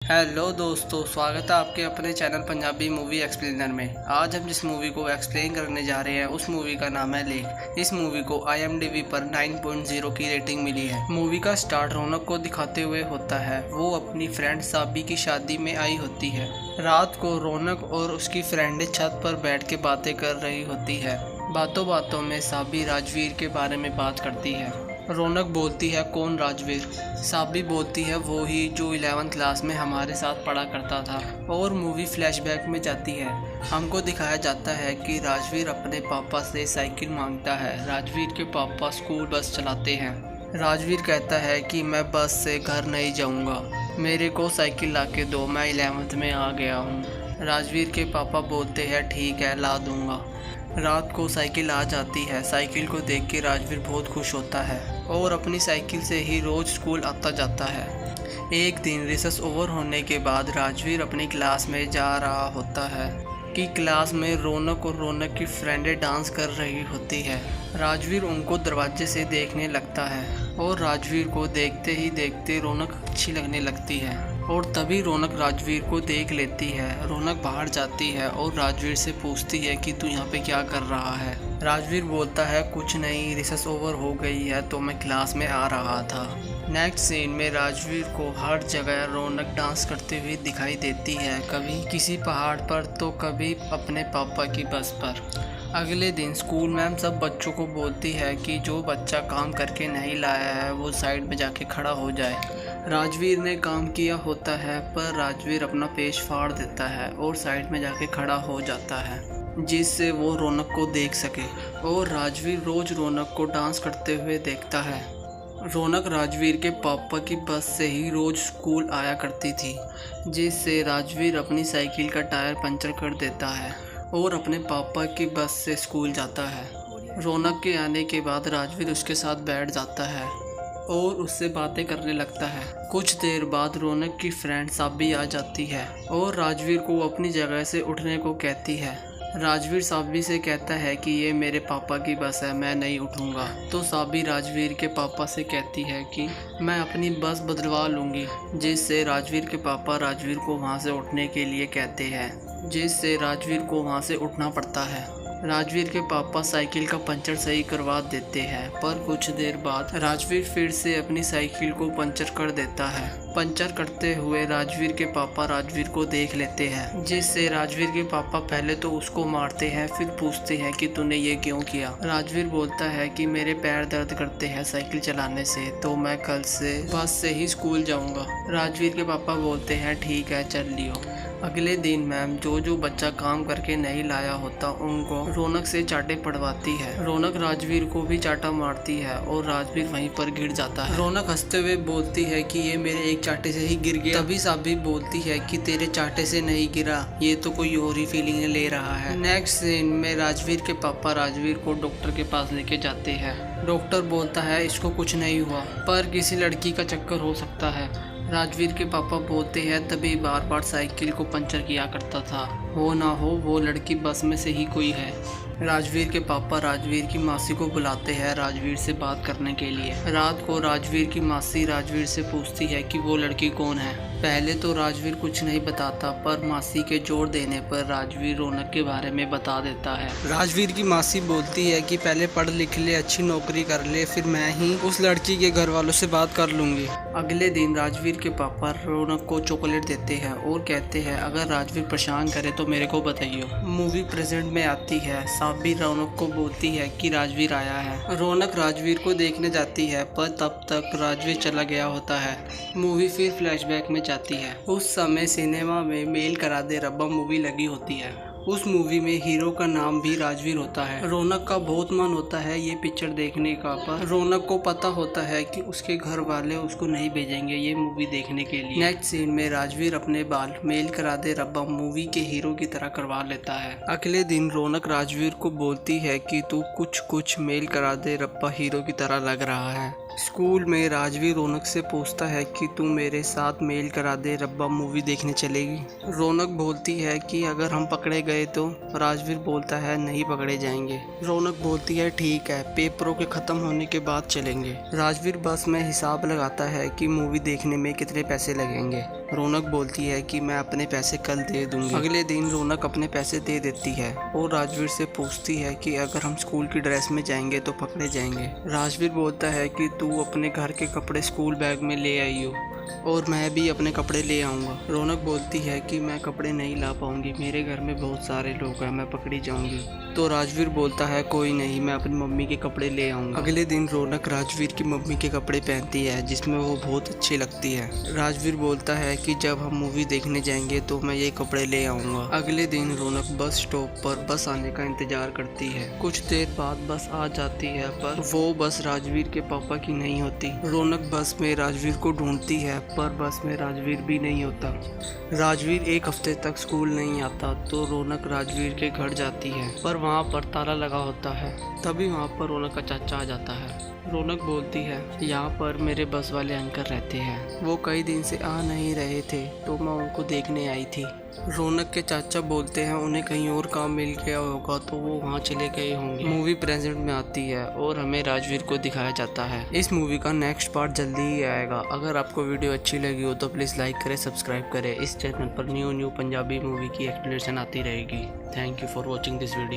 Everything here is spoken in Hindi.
हेलो दोस्तों, स्वागत है आपके अपने चैनल पंजाबी मूवी एक्सप्लेनर में। आज हम जिस मूवी को एक्सप्लेन करने जा रहे हैं उस मूवी का नाम है लेक। इस मूवी को IMDb पर 9.0 की रेटिंग मिली है। मूवी का स्टार्ट रौनक को दिखाते हुए होता है। वो अपनी फ्रेंड साबी की शादी में आई होती है। रात को रौनक और उसकी फ्रेंड छत पर बैठ के बातें कर रही होती है। बातों बातों में साबी राजवीर के बारे में बात करती है। रौनक बोलती है, कौन राजवीर? साबी बोलती है, वो ही जो 11th क्लास में हमारे साथ पढ़ा करता था। और मूवी फ्लैशबैक में जाती है। हमको दिखाया जाता है कि राजवीर अपने पापा से साइकिल मांगता है। राजवीर के पापा स्कूल बस चलाते हैं। राजवीर कहता है कि मैं बस से घर नहीं जाऊंगा, मेरे को साइकिल ला के दो, मैं 11th में आ गया हूँ। राजवीर के पापा बोलते हैं, ठीक है, ला दूंगा। रात को साइकिल आ जाती है। साइकिल को देख के राजवीर बहुत खुश होता है और अपनी साइकिल से ही रोज स्कूल आता जाता है। एक दिन रिसेस ओवर होने के बाद राजवीर अपनी क्लास में जा रहा होता है कि क्लास में रौनक और रौनक की फ्रेंडें डांस कर रही होती है। राजवीर उनको दरवाजे से देखने लगता है और राजवीर को देखते ही देखते रौनक अच्छी लगने लगती है। और तभी रौनक राजवीर को देख लेती है। रौनक बाहर जाती है और राजवीर से पूछती है कि तू यहाँ पे क्या कर रहा है। राजवीर बोलता है, कुछ नहीं, रिसेस ओवर हो गई है तो मैं क्लास में आ रहा था। नेक्स्ट सीन में राजवीर को हर जगह रौनक डांस करते हुए दिखाई देती है, कभी किसी पहाड़ पर तो कभी अपने पापा की बस पर। अगले दिन स्कूल मैम सब बच्चों को बोलती है कि जो बच्चा काम करके नहीं लाया है वो साइड में जाके खड़ा हो जाए। राजवीर ने काम किया होता है पर राजवीर अपना पेश फाड़ देता है और साइड में जाके खड़ा हो जाता है जिससे वो रौनक को देख सके। और राजवीर रोज रौनक को डांस करते हुए देखता है। रौनक राजवीर के पापा की बस से ही रोज स्कूल आया करती थी, जिससे राजवीर अपनी साइकिल का टायर पंचर कर देता है और अपने पापा की बस से स्कूल जाता है। रौनक के आने के बाद राजवीर उसके साथ बैठ जाता है और उससे बातें करने लगता है। कुछ देर बाद रौनक की फ्रेंड साबी आ जाती है और राजवीर को अपनी जगह से उठने को कहती है। राजवीर साबी से कहता है कि ये मेरे पापा की बस है, मैं नहीं उठूंगा। तो साबी राजवीर के पापा से कहती है कि मैं अपनी बस बदलवा लूँगी, जिससे राजवीर के पापा राजवीर को वहाँ से उठने के लिए कहते हैं, जिससे राजवीर को वहाँ से उठना पड़ता है। राजवीर के पापा साइकिल का पंचर सही करवा देते हैं, पर कुछ देर बाद राजवीर फिर से अपनी साइकिल को पंचर कर देता है। पंचर करते हुए राजवीर के पापा राजवीर को देख लेते हैं, जिससे राजवीर के पापा पहले तो उसको मारते हैं, फिर पूछते हैं कि तूने ये क्यों किया। राजवीर बोलता है कि मेरे पैर दर्द करते हैं साइकिल चलाने से, तो मैं कल से बस से ही स्कूल जाऊंगा। राजवीर के पापा बोलते हैं, ठीक है, चल लियो। अगले दिन मैम जो बच्चा काम करके नहीं लाया होता उनको रौनक से चाटे पड़वाती है। रौनक राजवीर को भी चाटा मारती है और राजवीर वहीं पर गिर जाता है। रौनक हंसते हुए बोलती है कि ये मेरे एक चाटे से ही गिर गया। तभी साबी बोलती है कि तेरे चाटे से नहीं गिरा, ये तो कोई और ही फीलिंग ले रहा है। नेक्स्ट सीन में राजवीर के पापा राजवीर को डॉक्टर के पास लेके जाते हैं। डॉक्टर बोलता है इसको कुछ नहीं हुआ, पर किसी लड़की का चक्कर हो सकता है। राजवीर के पापा बोलते हैं तभी बार बार साइकिल को पंचर किया करता था, हो ना हो वो लड़की बस में से ही कोई है। राजवीर के पापा राजवीर की मासी को बुलाते हैं राजवीर से बात करने के लिए। रात को राजवीर की मासी राजवीर से पूछती है कि वो लड़की कौन है। पहले तो राजवीर कुछ नहीं बताता, पर मासी के जोर देने पर राजवीर रौनक के बारे में बता देता है। राजवीर की मासी बोलती है कि पहले पढ़ लिख ले, अच्छी नौकरी कर ले, फिर मैं ही उस लड़की के घर वालों से बात कर लूँगी। अगले दिन राजवीर के पापा रौनक को चॉकलेट देते हैं और कहते हैं अगर राजवीर परेशान करे तो मेरे को बताइए। मूवी प्रेजेंट में आती है। साबी रौनक को बोलती है कि राजवीर आया है। रौनक राजवीर को देखने जाती है, पर तब तक राजवीर चला गया होता है। मूवी फिर फ्लैशबैक में जाती है। उस समय सिनेमा में मेल करा दे रब्बा मूवी लगी होती है। उस मूवी में हीरो का नाम भी राजवीर होता है। रौनक का बहुत मन होता है ये पिक्चर देखने का, पर रौनक को पता होता है कि उसके घर वाले उसको नहीं भेजेंगे ये मूवी देखने के लिए। नेक्स्ट सीन में राजवीर अपने बाल मेल करा दे रब्बा मूवी के हीरो की तरह करवा लेता है। अगले दिन रौनक राजवीर को बोलती है कि तू कुछ मेल करा दे रब्बा हीरो की तरह लग रहा है। स्कूल में राजवीर रौनक से पूछता है कि तू मेरे साथ मेल करा दे रब्बा मूवी देखने चलेगी। रौनक बोलती है कि अगर हम पकड़े गए तो। राजवीर बोलता है नहीं पकड़े जाएंगे। रौनक बोलती है ठीक है, पेपरों के ख़त्म होने के बाद चलेंगे। राजवीर बस में हिसाब लगाता है कि मूवी देखने में कितने पैसे लगेंगे। रौनक बोलती है कि मैं अपने पैसे कल दे दूंगी। अगले दिन रौनक अपने पैसे दे देती है और राजवीर से पूछती है कि अगर हम स्कूल की ड्रेस में जाएंगे तो पकड़े जाएंगे। राजवीर बोलता है कि तू अपने घर के कपड़े स्कूल बैग में ले आई हो और मैं भी अपने कपड़े ले आऊँगा। रौनक बोलती है कि मैं कपड़े नहीं ला पाऊँगी, मेरे घर में बहुत सारे लोग हैं, मैं पकड़ी जाऊँगी। तो राजवीर बोलता है कोई नहीं, मैं अपनी मम्मी के कपड़े ले आऊँगा। अगले दिन रौनक राजवीर की मम्मी के कपड़े पहनती है जिसमें वो बहुत अच्छी लगती है। राजवीर बोलता है कि जब हम मूवी देखने जाएंगे तो मैं ये कपड़े ले आऊँगा। अगले दिन रौनक बस स्टॉप पर बस आने का इंतजार करती है। कुछ देर बाद बस आ जाती है पर वो बस राजवीर के पापा की नहीं होती। रौनक बस में राजवीर को ढूंढती है पर बस में राजवीर भी नहीं होता। राजवीर एक हफ्ते तक स्कूल नहीं आता तो रौनक राजवीर के घर जाती है पर वहाँ पर ताला लगा होता है। तभी वहाँ पर रौनक का चाचा आ जाता है। रौनक बोलती है यहाँ पर मेरे बस वाले अंकल रहते हैं, वो कई दिन से आ नहीं रहे थे तो मैं उनको देखने आई थी। रौनक के चाचा बोलते हैं उन्हें कहीं और काम मिल गया होगा तो वो वहाँ चले गए होंगे। मूवी प्रेजेंट में आती है और हमें राजवीर को दिखाया जाता है। इस मूवी का नेक्स्ट पार्ट जल्दी ही आएगा। अगर आपको वीडियो अच्छी लगी हो तो प्लीज़ लाइक करें, सब्सक्राइब करें। इस चैनल पर न्यू पंजाबी मूवी की एक्सप्लेनेशन आती रहेगी। Thank you for watching this video.